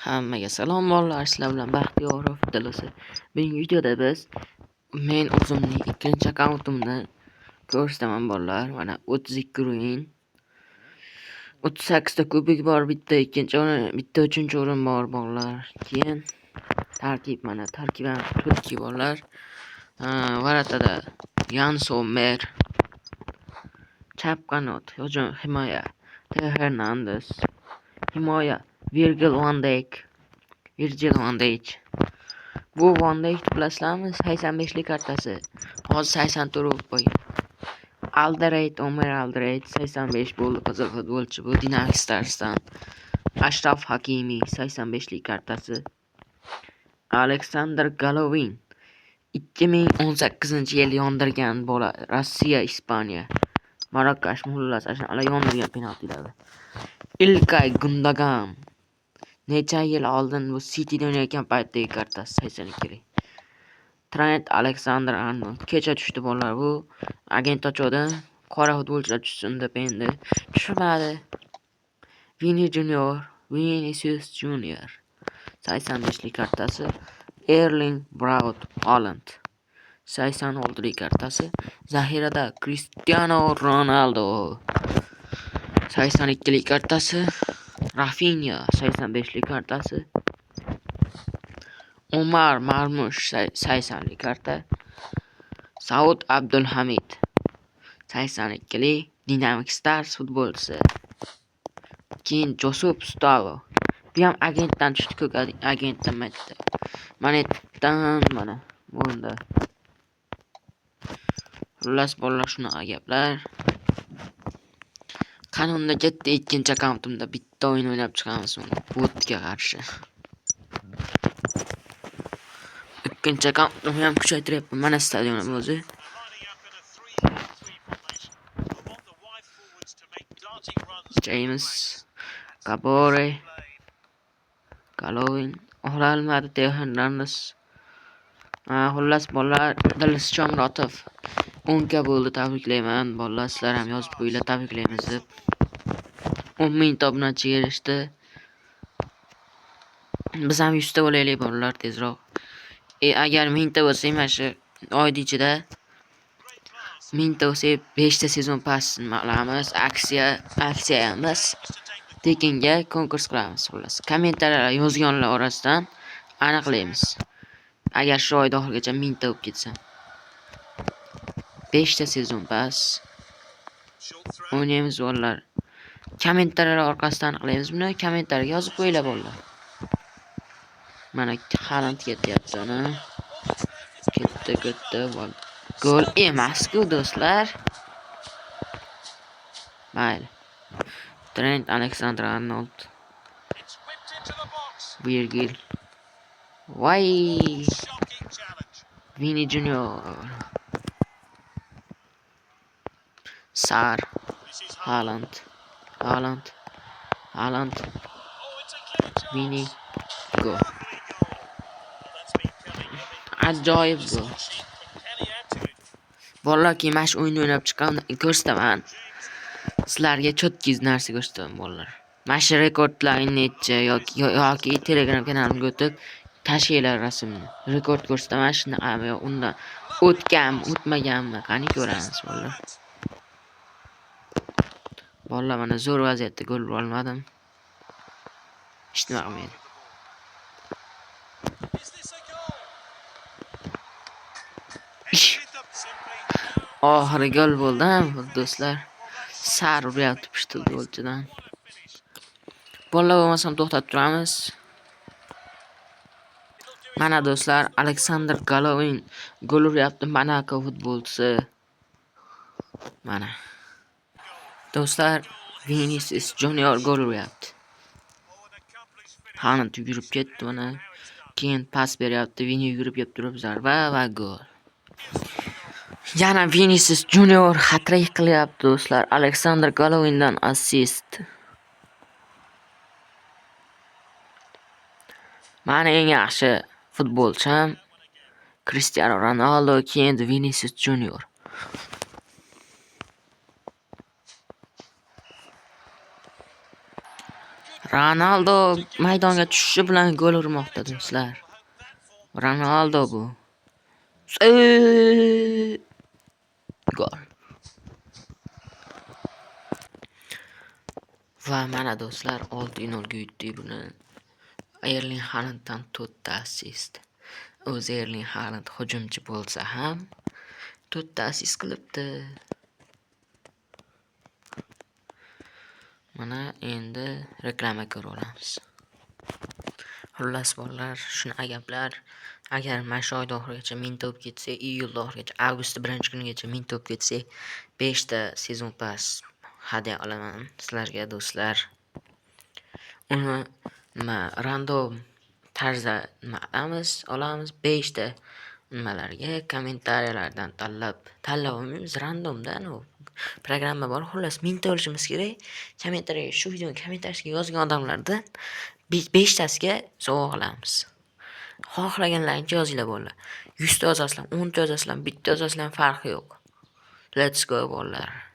Hammaga salom bolalar, sizlar bilan Baxtiyor Firdavsi. Bugungi videoda biz men o'zimning ikkinchi akkauntimni ko'rsataman bolalar. Mana 32 o'yin, 38 ta kubik bor, bitta ikkinchi o'rin, bitta uchinchi o'rin bor bolalar. Keyin tarkibim turkiy bolalar. Varatada Yan Sommer, chap qanot, hujum himoya Theo Hernandez, himoya Virgil van Dijk. Bu Van Dijk bilasizlarmi? 85lik kartasi. Hozir 84 bo'lib qo'ygan. Omer Aldereyt 85 bo'ldi, qizil futbolchi bu Dynamic Stars'dan. Ashraf Hakimi 85lik kartasi. Alexander Golovin 2018-yil yondirgan bola. Rossiya, Ispaniya, Marokash mullas ana yondirgan penaltilarni. İlkay Gundogan necha yil oldin bu City'da o'ynayotgan paytdagi kartasi 82. Trent Alexander-Arnold kecha tushdi bolalar. Bu agent ochodi. Qora futbolchilar tushsin deb endi tushmadi. Vinicius Junior 85lik kartasi. Erling Braut Haaland 86lik kartasi. Zaxirada Cristiano Ronaldo 82lik kartasi. Rafinha 85lik kartasi. Omar Marmush 80lik karta. Saud Abdulhamid 82lik Dynamic Stars futbolchisi. Keyin Josep Stalo. Bu ham agentdan tushdi, ko'k agentdan mana bunda. Xullas bolalar shunaqa gaplar. Qanunda katta ikkinchi akkauntimda bitta o'yin o'ynab chiqamiz botga qarshi. Ikkinchi akkauntimni ham kuchaytiryapman. Mana stadionim o'zi. James Kabore Golovin olmadi. Theo Hernandez. Xullas bolalar, Dilis Shomurodov 10 ga bo'ldi. Tabriklayman bolalar, sizlar ham yozib qo'yinglar, tabriklaymiz deb. 10,000 obunachiga erishdi. Biz ham 100 ta bo'laylik bolalar tezroq. Agar 1000 ta bo'lsa, mana shu oy ichida 1000 ta bo'lsa 5 ta sezon passini qilamiz. Aksiya emas. Tekinga konkurs qilamiz xullas. Kommentariyalar yozganlar orasidan aniqlaymiz. Agar shu oyda oxirigacha 1000 ta bo'lib ketsa, 5 ta sezon pass o'ynaymiz bolalar. Kommentariyalar orqasidan aniqlaymiz. Buni kommentariyaga yozib qo'yinglar bolalar. Mana Haaland ketyapti ana. Katta gol emas-ku do'stlar. Mayli. Trent Alexander-Arnold. Virgil. Vini Junior. Sar. Haaland. Vini. Go. Ajoyib gol. Bolalar, keyin mash o'yin o'ynab chiqqan ko'rsataman. Sizlarga chotkiz narsa ko'rsataman bolalar. Mash rekordlarni necha yoki Telegram kanalimga o'tib tashinglar rasmni. Rekord ko'rsataman, shunaqami yo undan o'tmaganmi qani ko'ramiz bolalar. Bolalar, mana zo'r vaziyatda gol olmadim. Hech nima qilmaydi. Oxiri gol bo'ldi do'stlar. Sar uryapti futbolchidan. Bolalar, bo'lmasam to'xtatib turamiz. Mana do'stlar, Alexander Golovin gol uryapti, Monaco futbolchisi. Mana. Do'stlar, Vinicius Junior gol uryapti. Haaland yugurib ketdi mana. Keyin pas beryapti, Vini yugurib kelib turib zarba va gol. Yana Vinicius Junior hat-trick qilyapti do'stlar. Alexander Golovindan assist. Mana eng yaxshi futbolchim Cristiano Ronaldo, keyin Vinicius Junior. Ronaldo maydonga tushishi bilan gol urmoqda do'stlar. Ronaldo bu. Gol. Va mana do'stlar 6-0 ga yutdik buni. Erling Haalanddan 4 ta assist. O'zi Erling Haaland hujumchi bo'lsa ham 4 ta assist qilibdi. Mana endi reklama ko'ramiz. Xullas bolalar, shunaqa gaplar. Agar mana shu oyda oxirigacha 1000 ta o'tib ketsa, iyul oxirigacha, avgust 1-kunigacha 1000 ta o'tib ketsa, 5 ta sezon pass hadya olaman sizlarga do'stlar. Uni nima random tarzda olamiz 5 ta nimalarga kommentariyalardan tanlab olmaymiz, randomda programma bor. Xullas 1000 ta olishimiz kerak. Kommentariyaga shu videoni kommentariyasiga yozgan odamlardan 5 tasiga sovg'a qilamiz. Xohlaganlaringizni yozinglar bolalar. 100 ta yozasizlar, 10 ta yozasizlar, bitta yozasizlar farqi yo'q. Let's go bolalar.